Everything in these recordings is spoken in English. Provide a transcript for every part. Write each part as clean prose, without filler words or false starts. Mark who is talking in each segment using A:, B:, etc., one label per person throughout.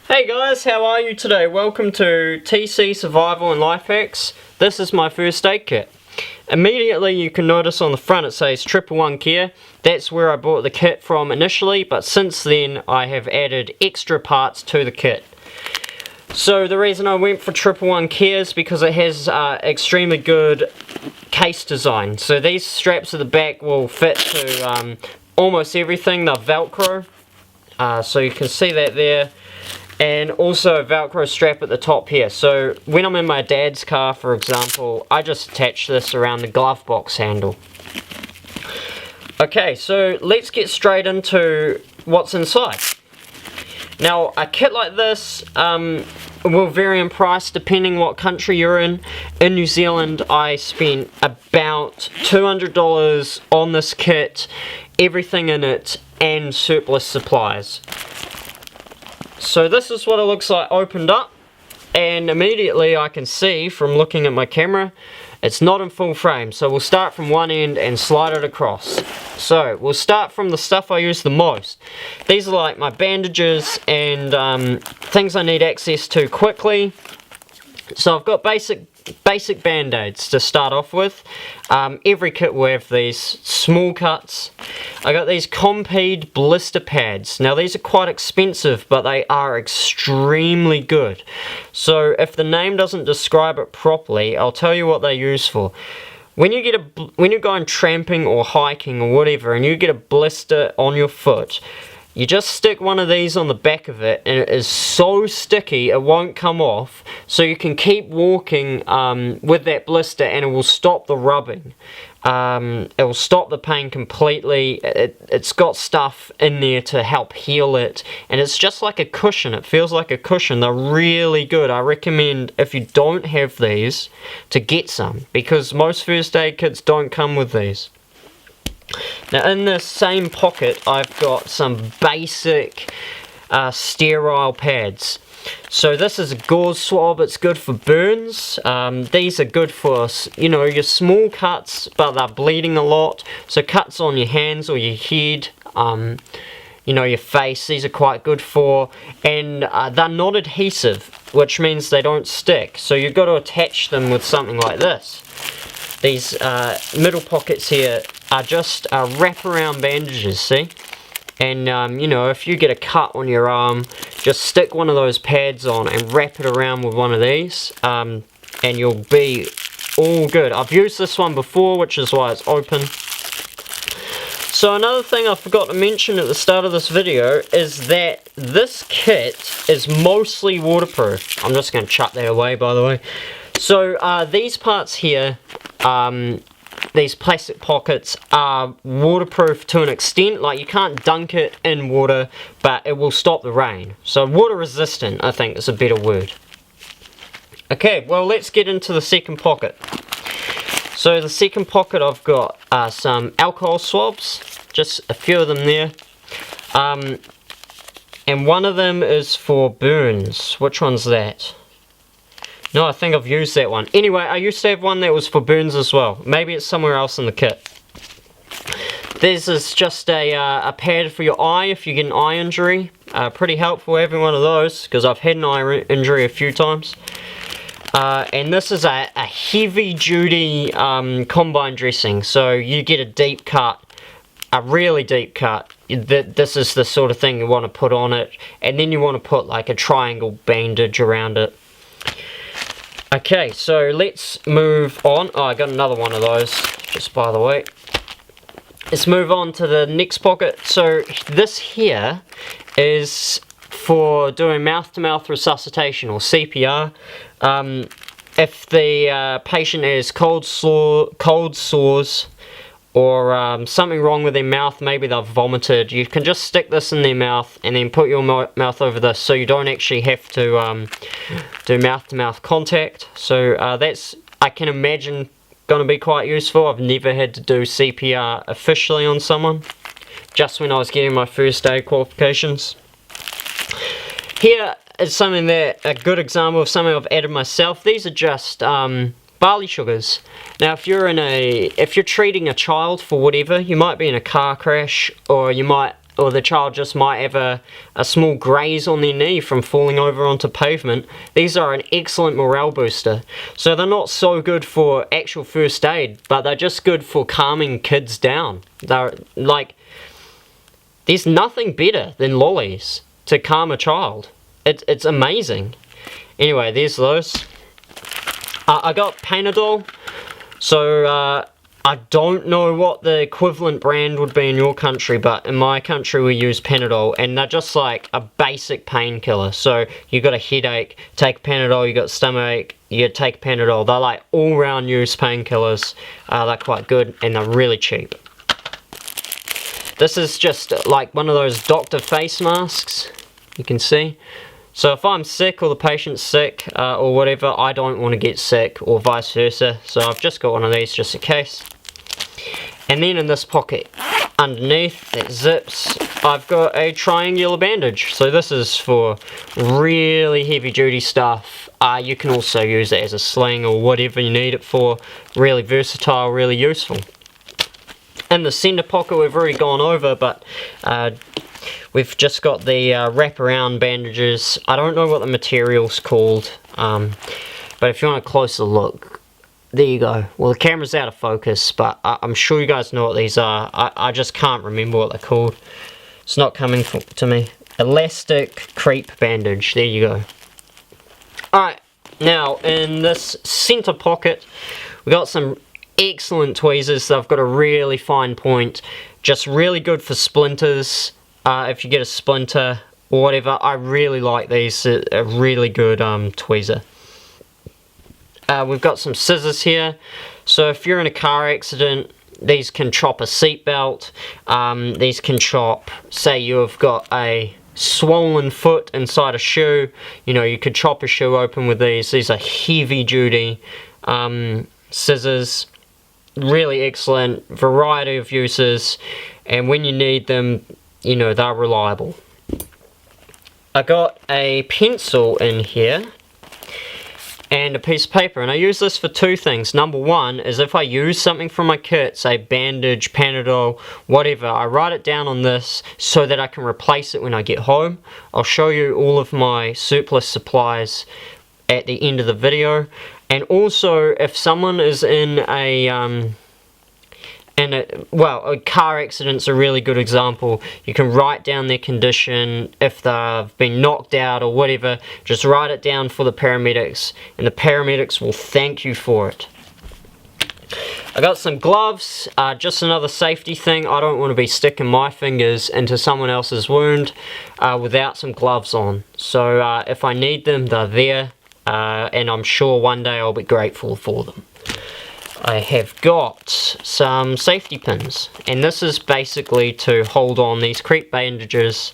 A: Hey guys, how are you today? Welcome to TC Survival and Life Hacks. This is my first aid kit. Immediately you can notice on the front it says 111 Care. That's where I bought the kit from initially, but since then I have added extra parts to the kit. So the reason I went for 111 Care is because it has extremely good case design. So these straps at the back will fit to almost everything. They're Velcro, so you can see that there. And also a Velcro strap at the top here. So when I'm in my dad's car, for example, I just attach this around the glove box handle. Okay, so let's get straight into what's inside. Now, a kit like this will vary in price depending what country you're in. In New Zealand, I spent about $200 on this kit, everything in it, and surplus supplies. So this is what it looks like opened up, and immediately I can see from looking at my camera it's not in full frame. So we'll start from one end and slide it across. So we'll start from the stuff I use the most. These are like my bandages and things I need access to quickly. So I've got basic band-aids to start off with. Every kit will have these small cuts. I got these Compeed blister pads. Now these are quite expensive, but they are extremely good. So if the name doesn't describe it properly, I'll tell you what they're used for. When you're going tramping or hiking or whatever, and you get a blister on your foot, you just stick one of these on the back of it, and it is so sticky it won't come off, so you can keep walking with that blister and it will stop the rubbing. It will stop the pain completely. It's got stuff in there to help heal it, and it's just like a cushion. It feels like a cushion. They're really good. I recommend, if you don't have these, to get some, because most first aid kits don't come with these. Now in this same pocket I've got some basic sterile pads. So this is a gauze swab. It's good for burns. These are good for, you know, your small cuts, but they're bleeding a lot. So cuts on your hands or your head, you know, your face, these are quite good for. And they're not adhesive, which means they don't stick. So you've got to attach them with something like this. These middle pockets here are just wraparound bandages, see? And you know, if you get a cut on your arm, just stick one of those pads on and wrap it around with one of these, and you'll be all good. I've used this one before, which is why it's open. So another thing I forgot to mention at the start of this video is that this kit is mostly waterproof. I'm just going to chuck that away, by the way. So these parts here, these plastic pockets, are waterproof to an extent. Like, you can't dunk it in water, but it will stop the rain. So water resistant, I think, is a better word. Okay, well, let's get into the second pocket. So the second pocket, I've got some alcohol swabs, just a few of them there. And one of them is for burns. Which one's that? No, I think I've used that one. Anyway, I used to have one that was for burns as well. Maybe it's somewhere else in the kit. This is just a pad for your eye if you get an eye injury. Pretty helpful having one of those, because I've had an eye injury a few times. And this is a heavy duty combine dressing. So you get a deep cut, a really deep cut. This is the sort of thing you want to put on it. And then you want to put like a triangle bandage around it. Okay, so let's move on. Oh, I got another one of those, just by the way. Let's move on to the next pocket. So this here is for doing mouth-to-mouth resuscitation, or CPR. If the patient has cold sores, or something wrong with their mouth, maybe they've vomited, you can just stick this in their mouth and then put your mouth over this, so you don't actually have to do mouth-to-mouth contact. So that's, I can imagine, going to be quite useful. I've never had to do CPR officially on someone, just when I was getting my first aid qualifications. Here is something that, a good example of something I've added myself. These are just barley sugars. Now if you're treating a child for whatever, you might be in a car crash, or you might or the child just might have a small graze on their knee from falling over onto pavement, these are an excellent morale booster. So they're not so good for actual first aid, but they're just good for calming kids down. They're like, there's nothing better than lollies to calm a child. It's amazing. Anyway, there's those. I got Panadol. So I don't know what the equivalent brand would be in your country, but in my country we use Panadol, and they're just like a basic painkiller. So you got a headache, take Panadol. You got stomachache, you take Panadol. They're like all-round use painkillers. They're quite good, and they're really cheap. This is just like one of those doctor face masks, you can see. So if I'm sick or the patient's sick or whatever, I don't want to get sick, or vice versa. So I've just got one of these just in case. And then in this pocket underneath that zips, I've got a triangular bandage. So this is for really heavy duty stuff. You can also use it as a sling or whatever you need it for. Really versatile, really useful. In the center pocket we've already gone over, but we've just got the wraparound bandages. I don't know what the material's called, but if you want a closer look, there you go. Well, the camera's out of focus, but I'm sure you guys know what these are. I just can't remember what they're called. It's not coming to me. Elastic crepe bandage. There you go. Alright, now in this center pocket, we got some excellent tweezers. They've got a really fine point, just really good for splinters. If you get a splinter or whatever, I really like these. A really good tweezer. We've got some scissors here. So if you're in a car accident, these can chop a seatbelt. These can chop, say you've got a swollen foot inside a shoe. You know, you could chop a shoe open with these. These are heavy duty scissors. Really excellent, variety of uses, and when you need them, you know, they're reliable. I got a pencil in here and a piece of paper, and I use this for two things. Number one is if I use something from my kit, say bandage, Panadol, whatever, I write it down on this so that I can replace it when I get home. I'll show you all of my surplus supplies at the end of the video. And also, if someone is in a car accident's a really good example. You can write down their condition. If they've been knocked out or whatever, just write it down for the paramedics, and the paramedics will thank you for it. I got some gloves, just another safety thing. I don't want to be sticking my fingers into someone else's wound without some gloves on. So if I need them, they're there. And I'm sure one day I'll be grateful for them. I have got some safety pins, and this is basically to hold on these crepe bandages.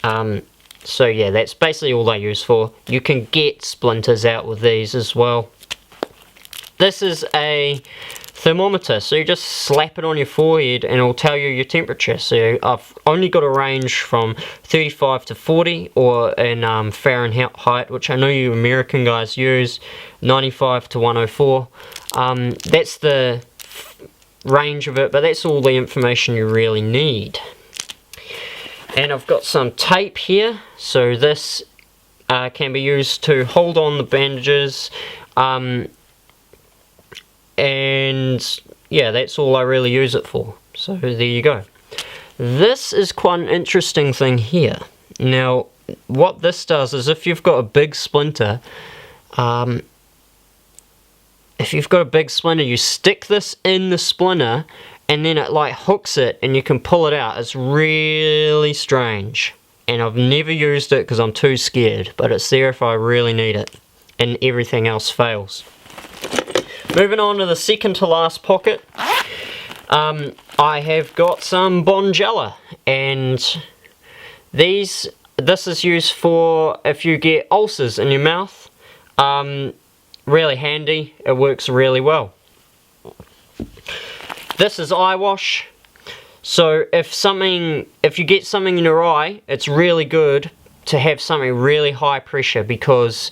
A: So yeah, that's basically all they use for. You can get splinters out with these as well. This is a thermometer, so you just slap it on your forehead and it'll tell you your temperature. So I've only got a range from 35 to 40, or in Fahrenheit, which I know you American guys use, 95 to 104. That's the range of it, but that's all the information you really need. And I've got some tape here, so this can be used to hold on the bandages. And yeah, that's all I really use it for. So there you go. This is quite an interesting thing here. Now, what this does is if you've got a big splinter, you stick this in the splinter, and then it like hooks it, and you can pull it out. It's really strange, and I've never used it because I'm too scared, but it's there if I really need it, and everything else fails. Moving on to the second to last pocket, I have got some bonjela, and this is used for if you get ulcers in your mouth. Really handy, it works really well. This is eye wash, so if you get something in your eye, it's really good to have something really high pressure, because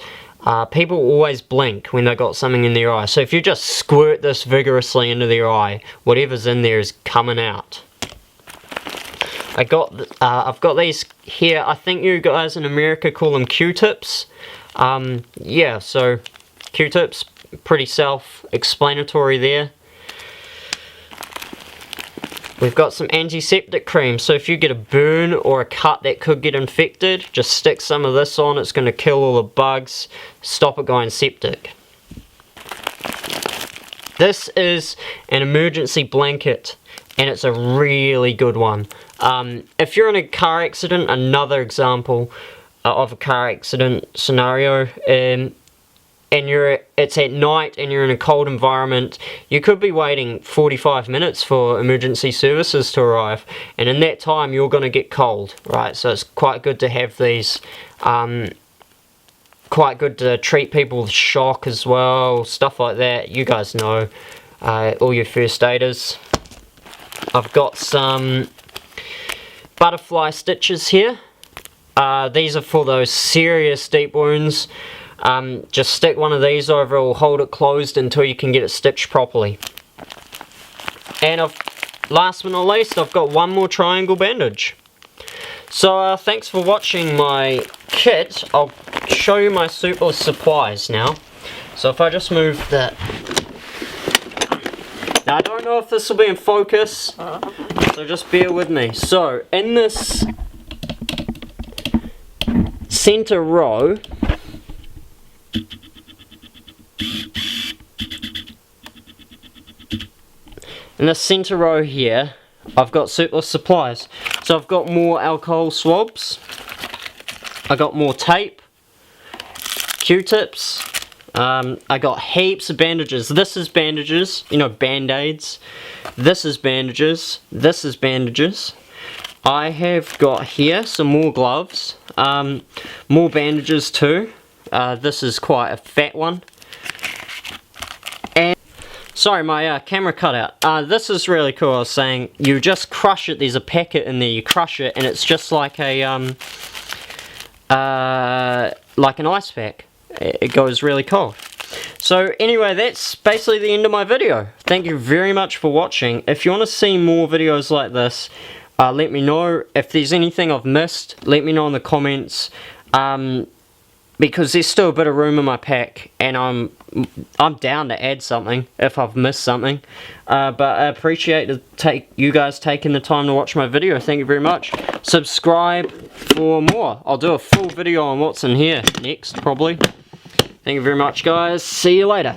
A: people always blink when they've got something in their eye. So if you just squirt this vigorously into their eye, whatever's in there is coming out. I've got these here. I think you guys in America call them Q-tips. Yeah, so Q-tips, pretty self-explanatory there. We've got some antiseptic cream, so if you get a burn or a cut that could get infected, just stick some of this on. It's going to kill all the bugs, stop it going septic. This is an emergency blanket, and it's a really good one. If you're in a car accident, another example of a car accident scenario, and it's at night and you're in a cold environment, you could be waiting 45 minutes for emergency services to arrive, and in that time you're going to get cold, right? So it's quite good to have these, quite good to treat people with shock as well, stuff like that. You guys know, all your first aiders. I've got some butterfly stitches here. These are for those serious deep wounds. Just stick one of these over, it will hold it closed until you can get it stitched properly. And last but not least, I've got one more triangle bandage. So thanks for watching my kit. I'll show you my surplus supplies now. So if I just move that. Now I don't know if this will be in focus, so just bear with me. So in this center row, here, I've got surplus supplies. So I've got more alcohol swabs, I got more tape, Q-tips, I got heaps of bandages. This is bandages, you know, band-aids. This is bandages, this is bandages. I have got here some more gloves, more bandages too. This is quite a fat one. Sorry, my camera cut out. This is really cool. I was saying, you just crush it. There's a packet in there. You crush it, and it's just like a like an ice pack. It goes really cold. So anyway, that's basically the end of my video. Thank you very much for watching. If you want to see more videos like this, let me know. If there's anything I've missed, let me know in the comments. Because there's still a bit of room in my pack, and I'm down to add something if I've missed something. But I appreciate you guys taking the time to watch my video. Thank you very much. Subscribe for more. I'll do a full video on what's in here next, probably. Thank you very much, guys. See you later.